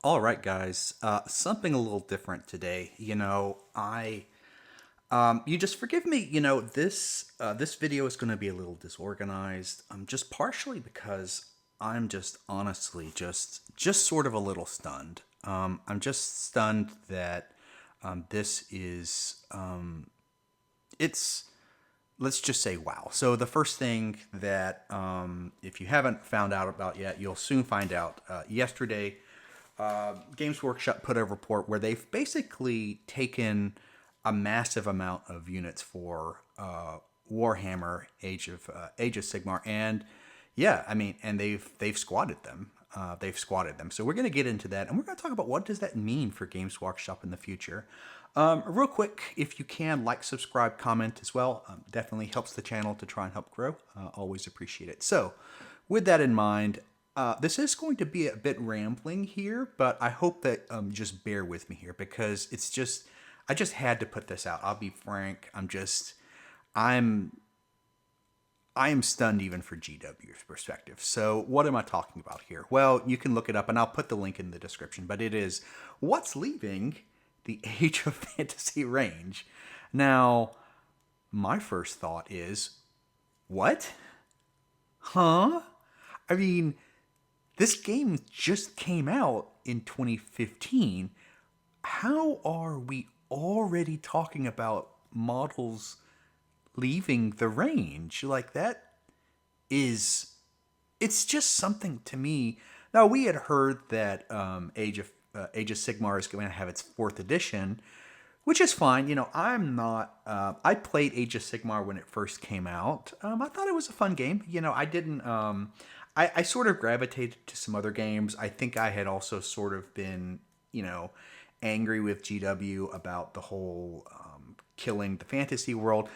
All right, guys. Something a little different today. You just forgive me. This video is going to be a little disorganized. Just partially because I'm just honestly just sort of a little stunned. I'm just stunned that this is it's let's just say wow. So the first thing that if you haven't found out about yet, you'll soon find out. Yesterday, Games Workshop put a report where they've basically taken a massive amount of units for Warhammer Age of Sigmar, and yeah, I mean, and they've squatted them. They've squatted them. So we're going to get into that, and we're going to talk about what does that mean for Games Workshop in the future. Real quick, if you can, like, subscribe, comment as well. Definitely helps the channel to try and help grow. Always appreciate it. So, with that in mind, this is going to be a bit rambling here, but I hope that just bear with me here because I just had to put this out. I'll be frank. I'm I am stunned even for GW's perspective. So what am I talking about here? Well, you can look it up and I'll put the link in the description, but it is what's leaving the Age of Fantasy range. Now, my first thought is, what? Huh? I mean, this game just came out in 2015. How are we already talking about models leaving the range? Like, that is, it's just something to me. Now, we had heard that Age of Sigmar is going to have its fourth edition, which is fine. I'm not. I played Age of Sigmar when it first came out. I thought it was a fun game. I didn't. I sort of gravitated to some other games. I think I had also sort of been, angry with GW about the whole killing the fantasy world.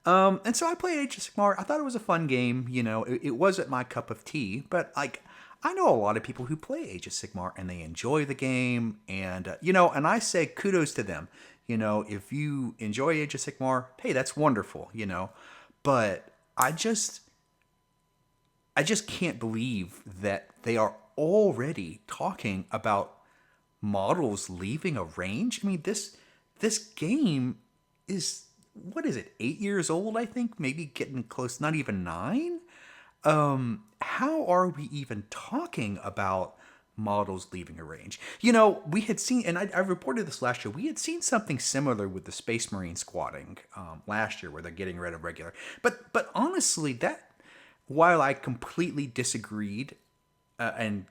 And so I played Age of Sigmar. I thought it was a fun game. It wasn't my cup of tea, but like, I know a lot of people who play Age of Sigmar and they enjoy the game, and and I say kudos to them. If you enjoy Age of Sigmar, hey, that's wonderful. But I just can't believe that they are already talking about models leaving a range. I mean, this game is, what is it, 8 years old? I think maybe getting close, not even 9. How are we even talking about models leaving a range? We had seen, and I reported this last year, we had seen something similar with the Space Marine squatting last year, where they're getting rid of regular. But honestly, that, while I completely disagreed and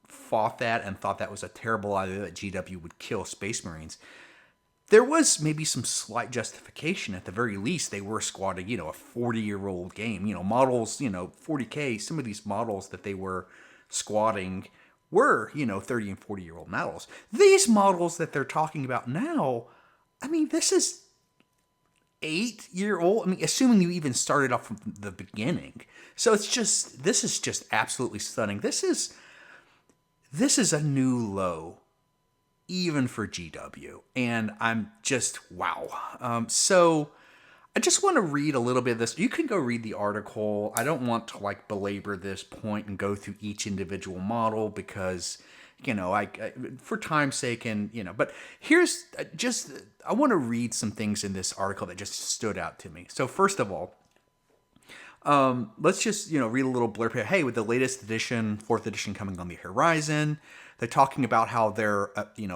fought that and thought that was a terrible idea that GW would kill Space Marines, there was maybe some slight justification. At the very least, they were squatting, a 40-year-old game. Models, 40K, some of these models that they were squatting were, 30 and 40-year-old models. These models that they're talking about now, I mean, this is 8-year-old. I mean, assuming you even started off from the beginning. So this is just absolutely stunning. This is a new low, even for GW, and I'm just wow. So I just want to read a little bit of this. You can go read the article. I don't want to belabor this point and go through each individual model because I for time's sake, and but here's just, I want to read some things in this article that just stood out to me. So first of all, let's just, read a little blurb here. Hey, with the latest edition, fourth edition coming on the horizon, they're talking about how they're,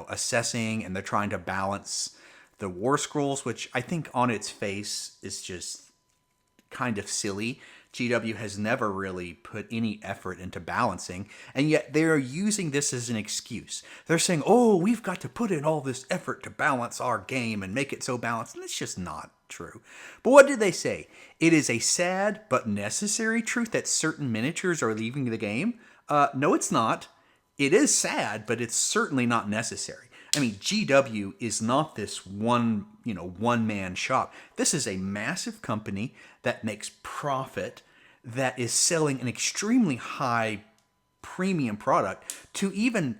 assessing and they're trying to balance the war scrolls, which I think on its face is just kind of silly. GW has never really put any effort into balancing, and yet they are using this as an excuse. They're saying, oh, we've got to put in all this effort to balance our game and make it so balanced, and it's just not true. But what did they say? It is a sad but necessary truth that certain miniatures are leaving the game. No, it's not. It is sad, but it's certainly not necessary. I mean, GW is not this one-man shop. This is a massive company that makes profit, that is selling an extremely high premium product. To even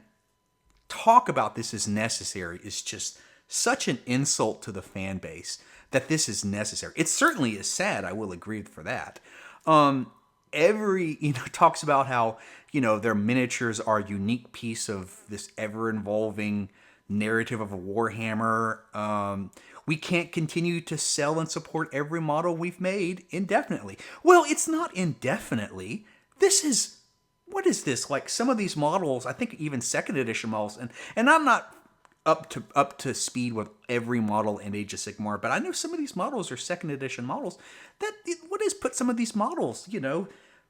talk about this as necessary is just such an insult to the fan base, that this is necessary. It certainly is sad, I will agree for that. talks about how, their miniatures are a unique piece of this ever-evolving narrative of a Warhammer. We can't continue to sell and support every model we've made indefinitely. Well, it's not indefinitely. What is this? Like, some of these models, I think even second edition models, and I'm not up to speed with every model in Age of Sigmar, but I know some of these models are second edition models. What has put some of these models,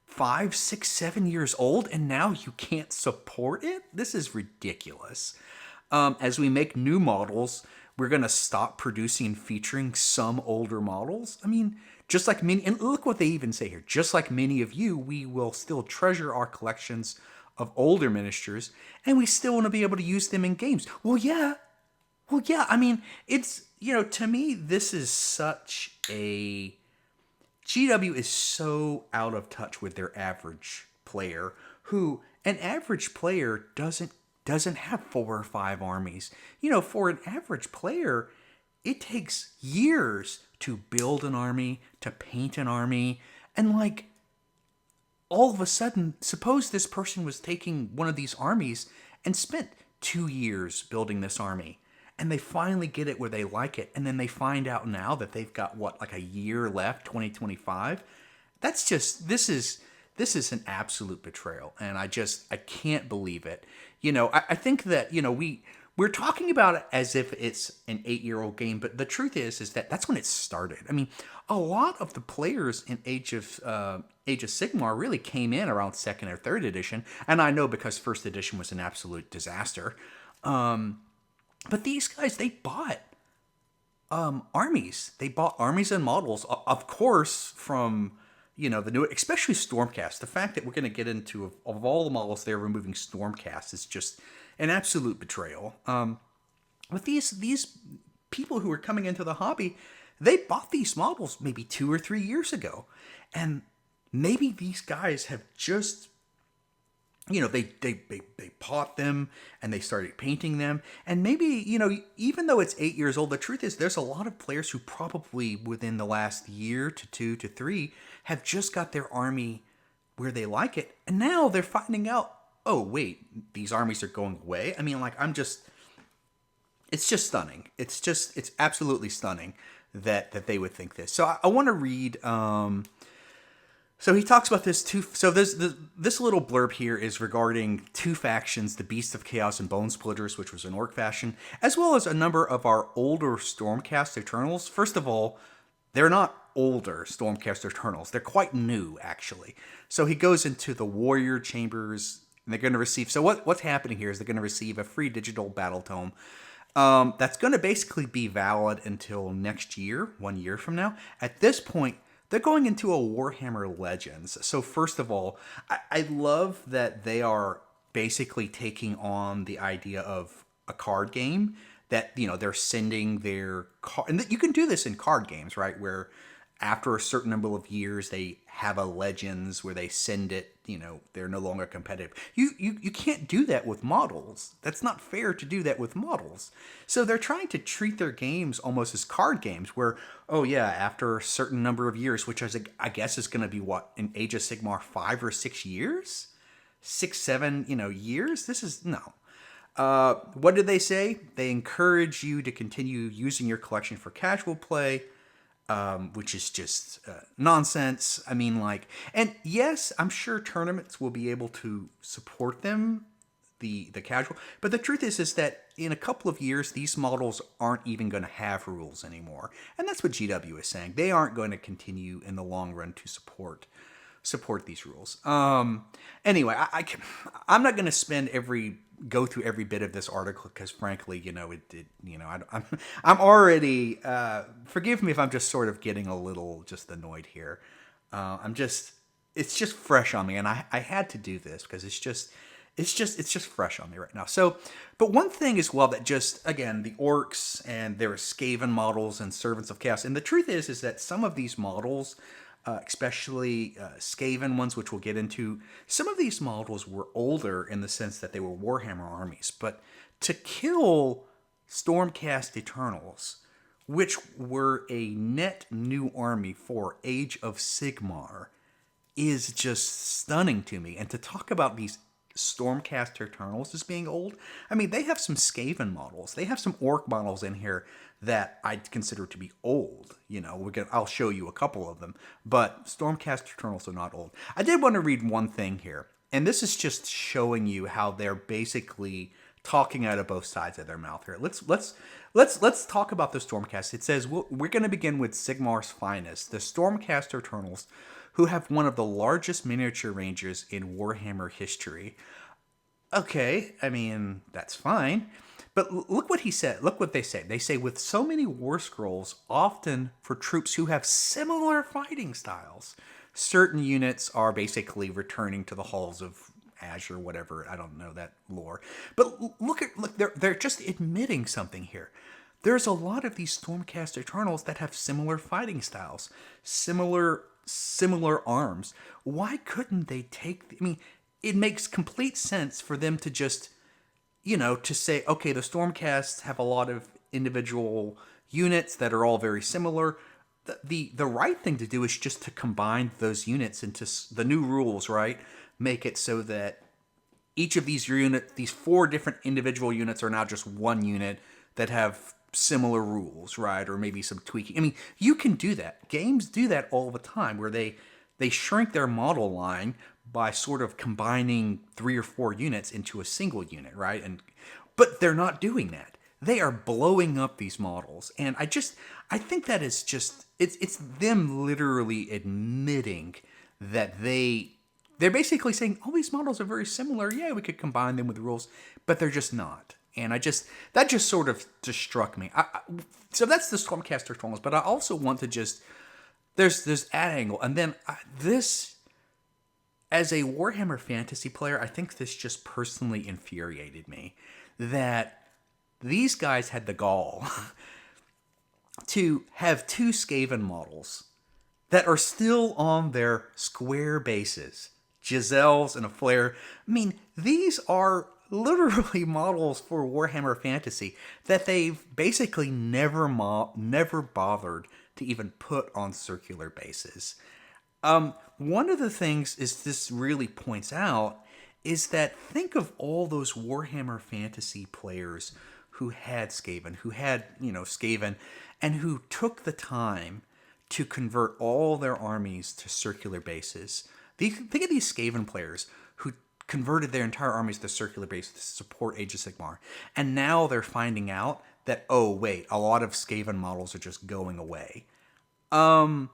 5, 6, 7 years old, and now you can't support it? This is ridiculous. As we make new models, we're going to stop producing and featuring some older models. I mean, just like many, and look what they even say here, just like many of you, we will still treasure our collections of older miniatures, and we still want to be able to use them in games. Well, yeah. I mean, it's, to me, this is such a... GW is so out of touch with their average player, who, an average player doesn't have 4 or 5 armies. For an average player, it takes years to build an army, to paint an army, and like, all of a sudden, suppose this person was taking one of these armies and spent 2 years building this army, and they finally get it where they like it, and then they find out now that they've got, like a year left, 2025? This is an absolute betrayal, and I can't believe it. I think that, we're talking about it as if it's an 8-year-old game, but the truth is that that's when it started. I mean, a lot of the players in Age of Sigmar really came in around 2nd or 3rd edition, and I know because 1st edition was an absolute disaster. But these guys, they bought armies. They bought armies and models, of course, from the new, especially Stormcast. The fact that we're going to get into of all the models they're removing Stormcast is just an absolute betrayal. But these people who are coming into the hobby, they bought these models maybe 2 or 3 years ago, and maybe these guys have just, they bought them and they started painting them, and maybe, even though it's 8 years old, the truth is there's a lot of players who probably within the last year to 2 to 3 have just got their army where they like it, and now they're finding out, oh wait, these armies are going away. I mean, like, it's just stunning. It's absolutely stunning that they would think this. So I want to read. So he talks about this too. So this little blurb here is regarding 2 factions: the Beast of Chaos and Bone Splitters, which was an orc faction, as well as a number of our older Stormcast Eternals. First of all, they're not older Stormcast Eternals; they're quite new, actually. So he goes into the Warrior Chambers. And they're going to receive... So what's happening here is they're going to receive a free digital battle tome. That's going to basically be valid until next year, 1 year from now. At this point, they're going into a Warhammer Legends. So first of all, I love that they are basically taking on the idea of a card game. That, they're sending their... And you can do this in card games, right? Where after a certain number of years, they have a Legends where they send it, they're no longer competitive. You can't do that with models. That's not fair to do that with models. So they're trying to treat their games almost as card games where, oh yeah, after a certain number of years, which I guess is going to be what, in Age of Sigmar, 5 or 6 years? 6, 7, years? This is, no. What did they say? They encourage you to continue using your collection for casual play, which is just nonsense. I mean, like, and yes, I'm sure tournaments will be able to support them, the casual. But the truth is that in a couple of years, these models aren't even going to have rules anymore, and that's what GW is saying. They aren't going to continue in the long run to support these rules. Anyway, I'm not going to go through every bit of this article because, frankly, I'm already. Forgive me if I'm just sort of getting a little just annoyed here. It's just fresh on me, and I had to do this because it's just fresh on me right now. So, but one thing as well that just, again, the orcs and their Skaven models and Servants of Chaos, and the truth is that some of these models, especially Skaven ones, which we'll get into, some of these models were older in the sense that they were Warhammer armies. But to kill Stormcast Eternals, which were a net new army for Age of Sigmar, is just stunning to me. And to talk about these Stormcast Eternals as being old, I mean, they have some Skaven models. They have some Orc models in here that I'd consider to be old. You know, I'll show you a couple of them. But Stormcast Eternals are not old. I did want to read one thing here. And this is just showing you how they're basically talking out of both sides of their mouth here. Let's talk about the Stormcast. It says we're going to begin with Sigmar's finest, the Stormcast Eternals, who have one of the largest miniature ranges in Warhammer history. Okay, I mean, that's fine. But look what he said. Look what they say. They say, with so many war scrolls, often for troops who have similar fighting styles, certain units are basically returning to the halls of Azure, whatever. I don't know that lore. But look, they're just admitting something here. There's a lot of these Stormcast Eternals that have similar fighting styles, similar arms. Why couldn't they take? I mean, it makes complete sense for them to just, you know, to say, okay, the Stormcasts have a lot of individual units that are all very similar. The right thing to do is just to combine those units into the new rules, right? Make it so that each of these units, these 4 different individual units, are now just one unit that have similar rules, right? Or maybe some tweaking. I mean, you can do that. Games do that all the time, where they shrink their model line by sort of combining 3 or 4 units into a single unit, right? But they're not doing that. They are blowing up these models, and I think that is just it's them literally admitting that they're basically saying, all these models are very similar. Yeah, we could combine them with rules, but they're just not. And that just sort of just struck me. So that's the Stormcast Eternals, but I also want to just, there's that angle. And then this, as a Warhammer Fantasy player, I think this just personally infuriated me. That these guys had the gall to have 2 Skaven models that are still on their square bases. Giselles and a flare. I mean, these are literally models for Warhammer Fantasy that they've basically never bothered to even put on circular bases. One of the things is this really points out is that think of all those Warhammer Fantasy players who had Skaven, and who took the time to convert all their armies to circular bases. Think of these Skaven players who converted their entire armies to circular bases to support Age of Sigmar. And now they're finding out that, oh, wait, a lot of Skaven models are just going away. And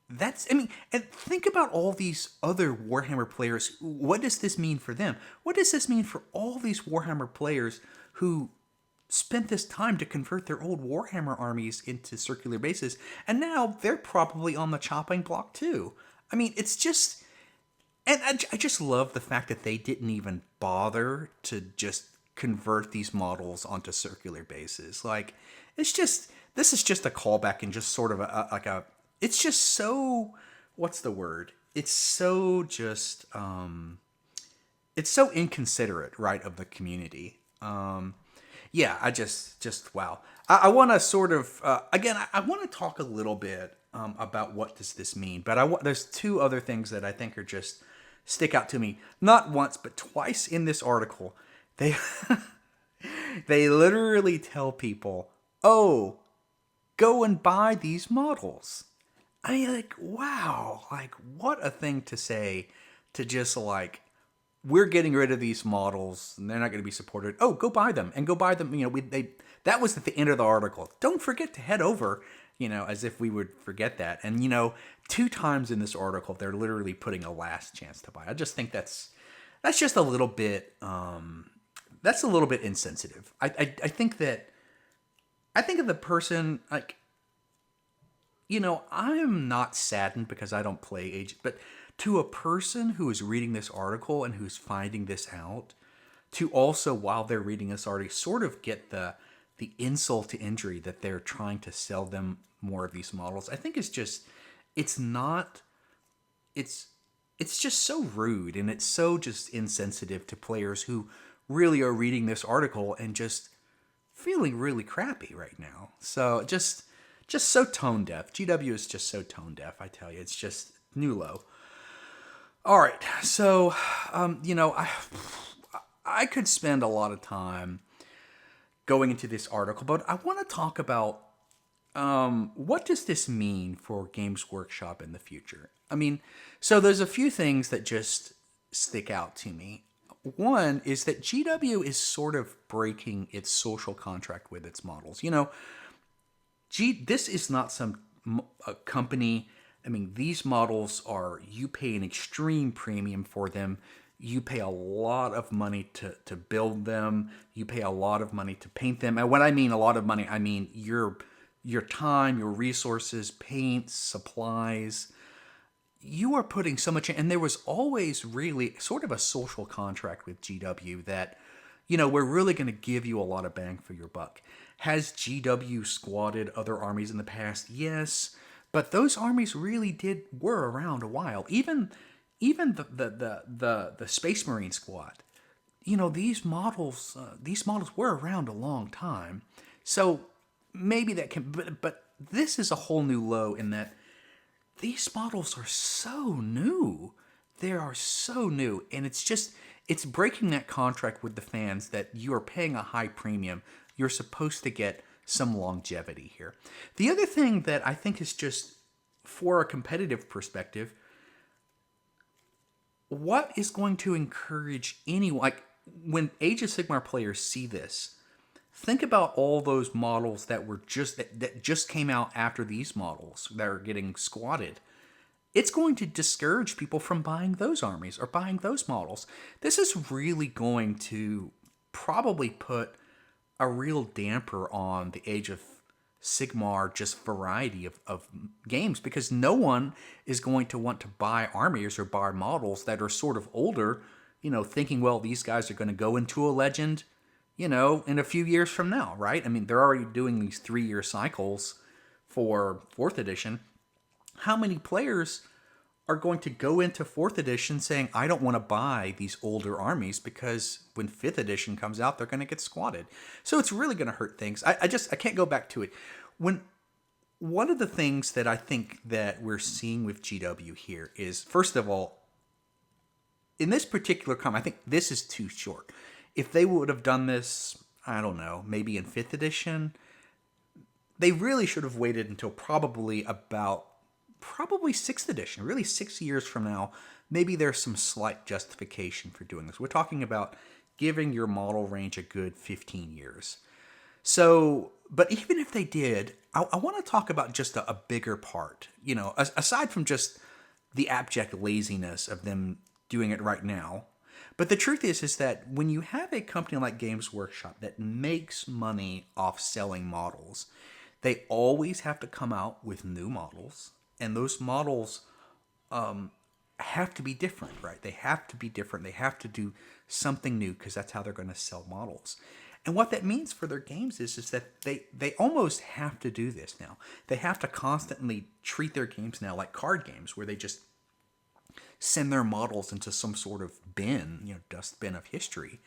think about all these other Warhammer players. What does this mean for them? What does this mean for all these Warhammer players who spent this time to convert their old Warhammer armies into circular bases, and now they're probably on the chopping block too? I mean, it's just... And I just love the fact that they didn't even bother to just convert these models onto circular bases. Like, this is just a callback and just sort of it's just so, what's the word? It's so just, it's so inconsiderate, right, of the community. Yeah, I just wow. I want to sort of, again, I want to talk a little bit about what does this mean, but there's 2 other things that I think are just stick out to me. Not once, but twice in this article, they they literally tell people, oh, go and buy these models. I mean, like, wow, like, what a thing to say, to just like, we're getting rid of these models and they're not going to be supported. Oh, go buy them, and go buy them. You know, that was at the end of the article. Don't forget to head over, you know, as if we would forget that. And, you know, 2 times in this article, they're literally putting a last chance to buy. I just think that's just a little bit, that's a little bit insensitive. I think of the person, like, you know, I'm not saddened because I don't play Age, but to a person who is reading this article and who's finding this out, to also, while they're reading this article, sort of get the insult to injury that they're trying to sell them more of these models, I think it's just so rude, and it's so just insensitive to players who really are reading this article and just feeling really crappy right now. So just so tone deaf. GW is just so tone deaf, I tell you. It's just new low. All right. So, I could spend a lot of time going into this article, but I want to talk about what does this mean for Games Workshop in the future? I mean, so there's a few things that just stick out to me. One is that GW is sort of breaking its social contract with its models. This is not some a company. I mean, these models are, you pay an extreme premium for them. You pay a lot of money to build them. You pay a lot of money to paint them. And when I mean a lot of money, I mean your time, your resources, paints, supplies. You are putting so much in, and there was always really sort of a social contract with GW that, we're really going to give you a lot of bang for your buck. Has GW squatted other armies in the past? Yes, but those armies really were around a while. Even the Space Marine squad. These models were around a long time. So maybe that can, but this is a whole new low in that these models are so new. They are so new, and it's breaking that contract with the fans that you are paying a high premium. You're supposed to get some longevity here. The other thing that I think is just for a competitive perspective, what is going to encourage anyone, like when Age of Sigmar players see this, think about all those models that just came out after these models that are getting squatted. It's going to discourage people from buying those armies or buying those models. This is really going to probably put a real damper on the Age of Sigmar just variety of games, because no one is going to want to buy armies or buy models that are sort of older, thinking, well, these guys are going to go into a legend, in a few years from now, right? I mean, they're already doing these 3-year cycles for 4th edition. How many players are going to go into 4th edition saying, I don't want to buy these older armies because when 5th edition comes out, they're going to get squatted. So it's really going to hurt things. I can't go back to it. One of the things that I think that we're seeing with GW here is, first of all, in this particular comment, I think this is too short. If they would have done this, I don't know, maybe in 5th edition, they really should have waited until probably 6th edition, really 6 years from now. Maybe there's some slight justification for doing this. We're talking about giving your model range a good 15 years. So, but even if they did, I want to talk about just a bigger part, aside from just the abject laziness of them doing it right now. But the truth is that when you have a company like Games Workshop that makes money off selling models, they always have to come out with new models. And those models have to be different, right? They have to be different. They have to do something new because that's how they're going to sell models. And what that means for their games is that they almost have to do this now. They have to constantly treat their games now like card games where they just send their models into some sort of bin, dustbin of history,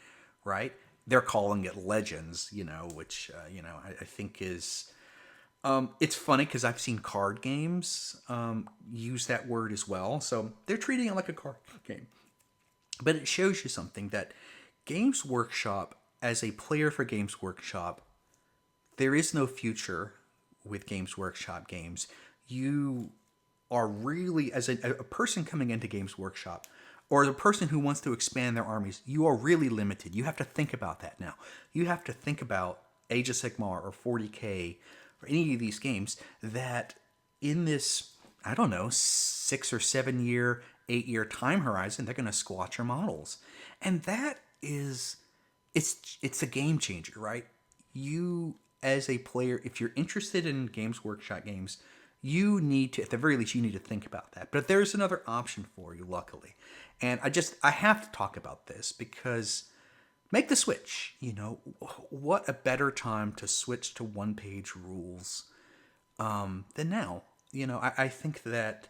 right? They're calling it Legends, which, I think is... it's funny because I've seen card games use that word as well. So they're treating it like a card game. But it shows you something, that Games Workshop, as a player for Games Workshop, there is no future with Games Workshop games. You are really, as a person coming into Games Workshop, or the person who wants to expand their armies, you are really limited. You have to think about that now. You have to think about Age of Sigmar or 40K or any of these games that in this, I don't know, 6 or 7 year, 8-year time horizon, they're going to squat your models. And that is, it's a game changer, right? You, as a player, if you're interested in Games Workshop games, you need to, at the very least, you need to think about that. But there's another option for you, luckily. And I have to talk about this because make the switch. What a better time to switch to one-page rules than now. I think that,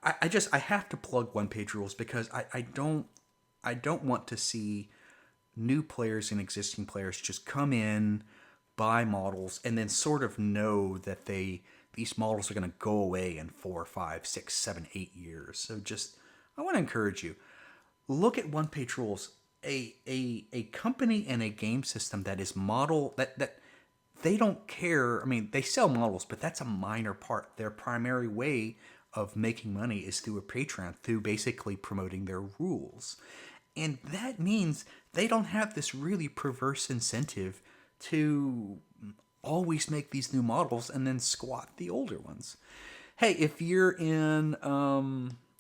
I have to plug one-page rules because I don't want to see new players and existing players just come in, buy models, and then sort of know that they these models are going to go away in 4, 5, 6, 7, 8 years. So just, I want to encourage you, look at One Page Rules, a company and a game system that is model that they don't care. I mean, they sell models, but that's a minor part. Their primary way of making money is through a Patreon, through basically promoting their rules. And that means they don't have this really perverse incentive to always make these new models and then squat the older ones. Hey, if you're in,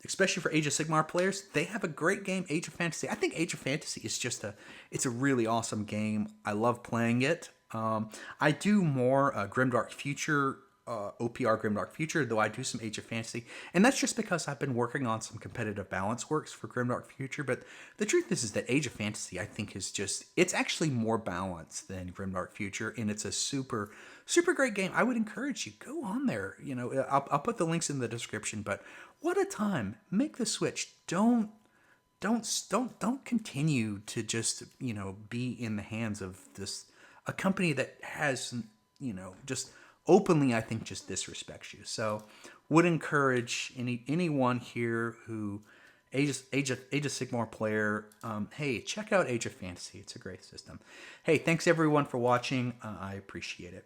especially for Age of Sigmar players, they have a great game, Age of Fantasy. I think Age of Fantasy is it's a really awesome game. I love playing it. I do more Grimdark Future, OPR Grimdark Future, though I do some Age of Fantasy. And that's just because I've been working on some competitive balance works for Grimdark Future. But the truth is that Age of Fantasy, I think, it's actually more balanced than Grimdark Future. And it's a super, super great game. I would encourage you, go on there. You know, I'll put the links in the description. But what a time. Make the switch. Don't continue to just, be in the hands of a company that has, just openly, I think, just disrespects you. So would encourage anyone here who Age of Sigmar player, hey, check out Age of Fantasy. It's a great system. Hey, thanks everyone for watching. I appreciate it.